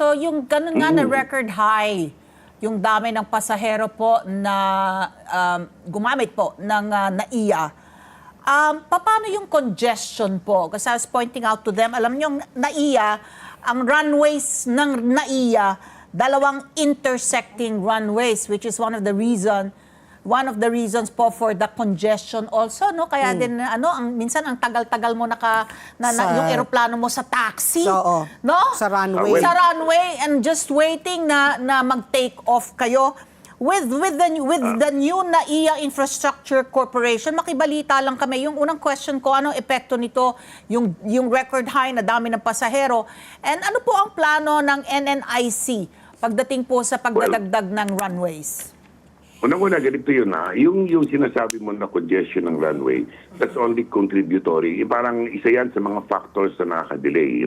So yung ganun nga na record high, yung dami ng pasahero po na gumamit po ng NAIA. Paano yung congestion po? Kasi I was pointing out to them, alam niyo, NAIA, ang runways ng NAIA, dalawang intersecting runways, which is one of the reasons po for the congestion also, no? Kaya din minsan ang tagal-tagal mo yung eroplano mo sa taxi, no? Sa runway. Sa runway and just waiting na mag-take off kayo. With the new NAIA Infrastructure Corporation, makibalita lang kami. Yung unang question ko, anong epekto nito, yung record high na dami ng pasahero, and ano po ang plano ng NNIC pagdating po sa pagdadagdag ng runways? Unang-una, ganito yun yung sinasabi mo na congestion ng runway, that's only contributory. Parang isa yan sa mga factors na nakaka-delay,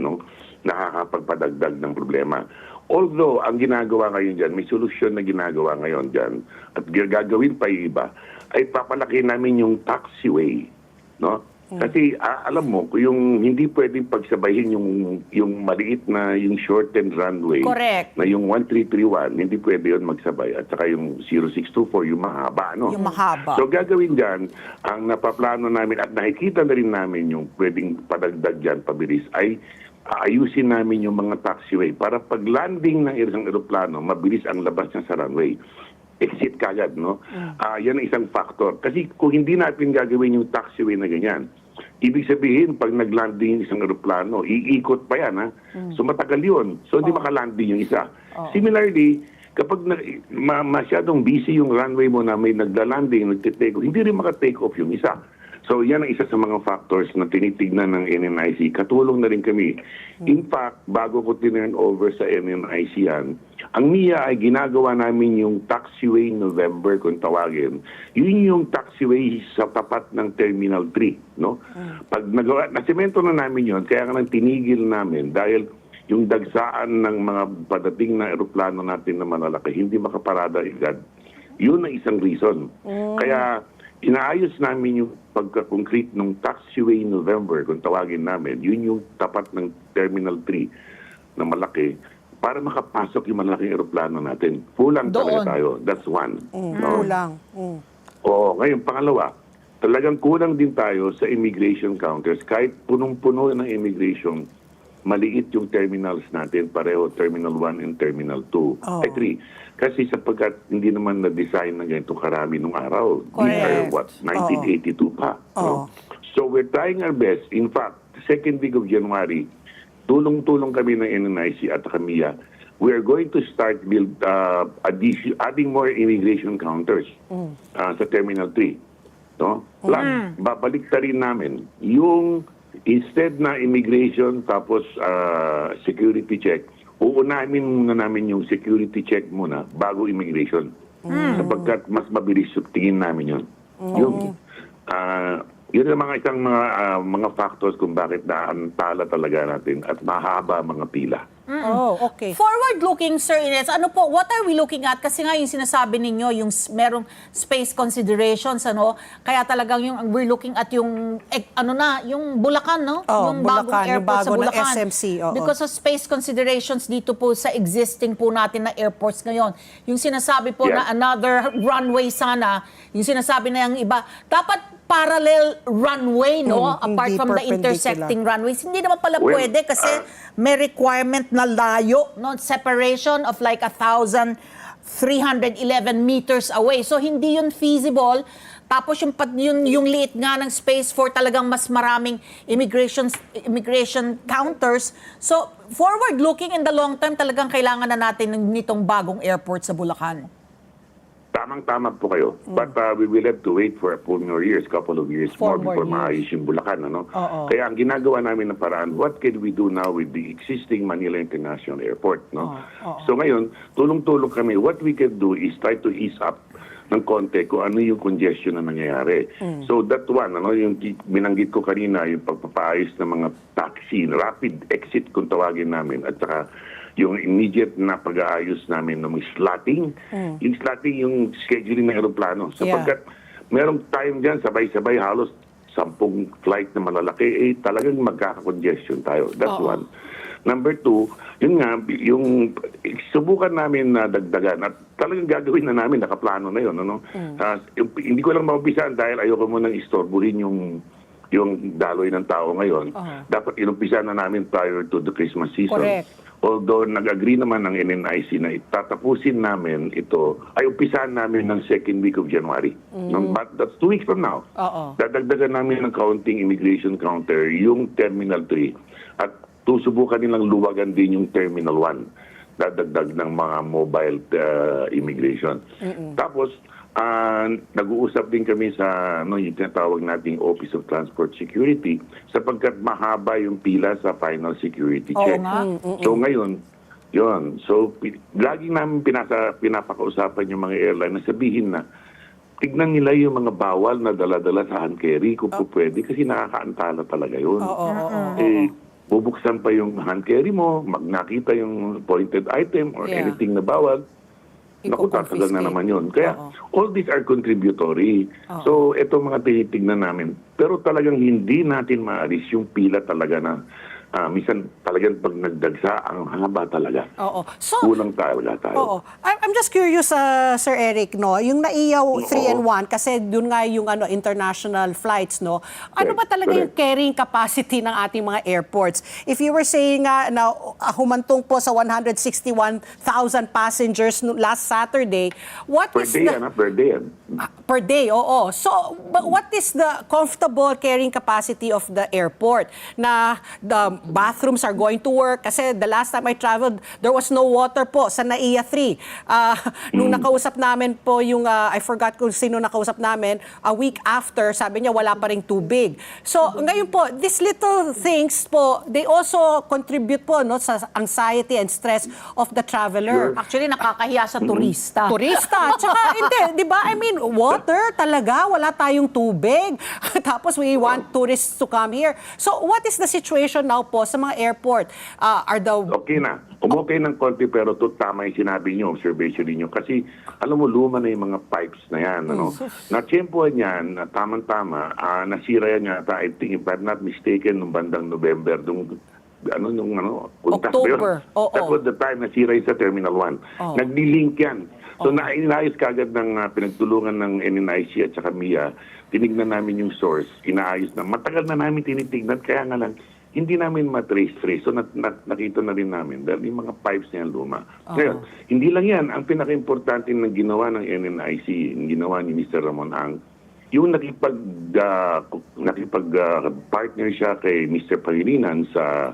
nakakapagpadagdag ng problema. Although, ang ginagawa ngayon dyan, may solusyon na ginagawa ngayon dyan, at gagawin pa iba, ay papalaki namin yung taxiway, no? Kasi alam mo, yung hindi pwedeng pagsabayin yung maliit na yung shortened runway. Correct. Na yung 1331, hindi pwede yun magsabay. At saka yung 0624, yung mahaba, no? Yung mahaba. So gagawin dyan, ang napaplano namin at nakikita na rin namin yung pwedeng padagdag dyan, pabilis, ay aayusin namin yung mga taxiway para pag landing ng isang eroplano, mabilis ang labas niya sa runway. Exit kagad, no? Yan ang isang factor. Kasi kung hindi natin gagawin yung taxiway na ganyan, ibig sabihin, pag nag-landing yung isang eroplano, iikot pa yan, ha? So matagal yun. So hindi makalanding yung isa. Similarly, kapag masyadong busy yung runway mo na may nagla-landing, nagtitake off, hindi rin maka-take off yung isa. So yan ang isa sa mga factors na tinitignan ng NNIC. Katulong na rin kami. In fact, bago ko tinurn over sa NNIC yan, ang NIA ay ginagawa namin yung taxiway November kung tawagin. Yun yung taxiway sa tapat ng Terminal 3. No? Pag nasemento na namin yun, kaya nga nang tinigil namin dahil yung dagsaan ng mga padating na eroplano natin na malalaki, hindi makaparada agad. Yun ang isang reason. Kaya inaayos namin yung pagka-concrete ng taxiway November, kung tawagin namin, yun yung tapat ng Terminal 3 na malaki, para makapasok yung malaking eroplano natin. Kulang talaga tayo. That's one. Kulang. Oo. Ngayon, pangalawa, talagang kulang din tayo sa immigration counters. Kahit punong-puno ng immigration, maliit yung terminals natin, pareho Terminal 1 and Terminal 2. Ay, 3. Kasi sapagkat hindi naman na-design na ganito karami nung araw. Correct. 1982 pa. No? So we're trying our best. In fact, second week of January, tulong-tulong kami ng NNIC at KAMIA. We are going to start adding more immigration counters sa Terminal 3. No? Plus, babalik ta rin namin yung instead na immigration tapos security check, uunahin muna namin yung security check muna bago immigration. Sapagkat mas mabilis yung tingin namin yun. Yun ang mga isang mga factors kung bakit naantala talaga natin at mahaba mga pila. Okay. Forward-looking, Sir Ines, what are we looking at? Kasi nga yung sinasabi ninyo, yung merong space considerations, kaya talagang we're looking at yung Bulacan, no? Yung bagong airport sa Bulacan. Ng SMC. Because of space considerations dito po sa existing po natin na airports ngayon. Yung sinasabi po na another runway sana, yung sinasabi na yung iba, dapat parallel runway, no? Apart from the intersecting runways. Hindi naman pala pwede kasi may requirement na layo, no? Separation of like 1,311 meters away. So hindi yun feasible. Tapos yung liit nga ng space for talagang mas maraming immigration counters. So forward-looking in the long term, talagang kailangan na natin nitong bagong airport sa Bulacan. Tamang-tama po kayo. But we will have to wait for a few more years, couple of years more before maayos yung Bulacan. Kaya ang ginagawa namin na paraan, what can we do now with the existing Manila International Airport? So ngayon, tulong-tulong kami. What we can do is try to ease up ng konti kung ano yung congestion na nangyayari. So that one, yung binanggit ko kanina, yung pagpapaayos ng mga taxi, rapid exit kung tawagin namin, at saka yung immediate na pag-aayos namin ng slotting. Yung slotting, yung scheduling ng aeroplano. Sapagkat merong time dyan, sabay-sabay halos 10 flight na malalaki, talagang magkaka-congestion tayo. That's one. Number two, yun nga, yung subukan namin na dagdagan at talagang gagawin na namin, nakaplano na yun. Ano? Hindi ko lang maumpisan dahil ayoko munang istorbuhin yung daloy ng tao ngayon. Dapat inumpisa na namin prior to the Christmas season. Correct. Although nag-agree naman ng NNIC na itatapusin namin ito, ay umpisahan namin ng second week of January. But that's 2 weeks from now. Oo. Dadagdagan namin ng counting immigration counter yung Terminal 3 at susubukan nilang luwagan din yung Terminal 1. Dadagdag ng mga mobile immigration. Tapos, nag-uusap din kami sa yung tinatawag nating Office of Transport Security sapagkat mahaba yung pila sa final security Oo check. nga. So ngayon, yun. So, lagi namin pinapakausapan yung mga airline na sabihin na tignan nila yung mga bawal na dala-dala sa hand carry kung po pwede kasi nakakaantala talaga yun. Bubuksan pa yung hand carry mo, nakita yung pointed item or anything na bawal, naku, tatagal na naman yun. Kaya, all these are contributory. So, ito mga tinitignan namin. Pero talagang hindi natin maalis yung pila talaga na minsan talagang pag nagdagsa, ang haba talaga. So, kulang talaga tayo. I'm just curious, Sir Eric, no? Yung naiyaw 3-in-1, kasi dun nga yung international flights, no? Ano ba talaga yung carrying capacity ng ating mga airports? If you were saying nga na humantong po sa 161,000 passengers last Saturday, what Per is day, the... per day. Per day, oo. So, but what is the comfortable carrying capacity of the airport? Na the bathrooms are going to work? Kasi the last time I traveled, there was no water po sa NAIA 3. Nung nakausap namin po yung, I forgot kung sino nakausap namin, a week after, sabi niya wala pa ring tubig. So, ngayon po, these little things po, they also contribute po no, sa anxiety and stress of the traveler. Actually, nakakahiya sa turista. Turista. Tsaka, hindi, di ba? I mean, water talaga. Wala tayong tubig. Tapos we want tourists to come here. So, what is the situation now po sa mga airport? Okay na. Okay ng konti pero tama yung sinabi niyo, observation niyo. Kasi, alam mo, luma na yung mga pipes na yan. Na-tsempohan yan, tamang-tama, nasira yan yata, I think, if I'm not mistaken, nung bandang November, October. That was the time nasira yun sa Terminal 1. Nagli-link yan. So, inaayos kagad ng pinagtulungan ng NNIC at saka MIA, tinignan namin yung source, inaayos na. Matagal na namin tinitignan, kaya nga lang, hindi namin matrace-trace. So, nakita na rin namin dahil yung mga pipes na yan luma. Ngayon, hindi lang yan. Ang pinaka-importante na ginawa ng NNIC, yung ginawa ni Mr. Ramon Ang, yung nakipag-partner siya kay Mr. Pangilinan sa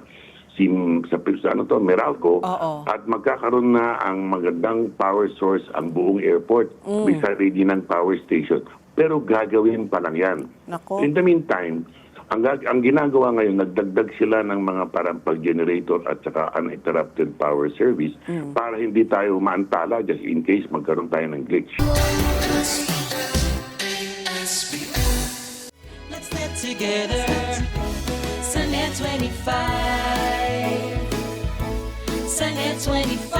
Meralco at magkakaroon na ang magandang power source ang buong airport with a Reginan Power Station. Pero gagawin pa lang yan. Nako. In the meantime, ang ginagawa ngayon, nagdagdag sila ng mga parang pag-generator at saka uninterrupted power service para hindi tayo maantala just in case magkaroon tayo ng glitch. Let's get together. Sunday 25. Sunday 25.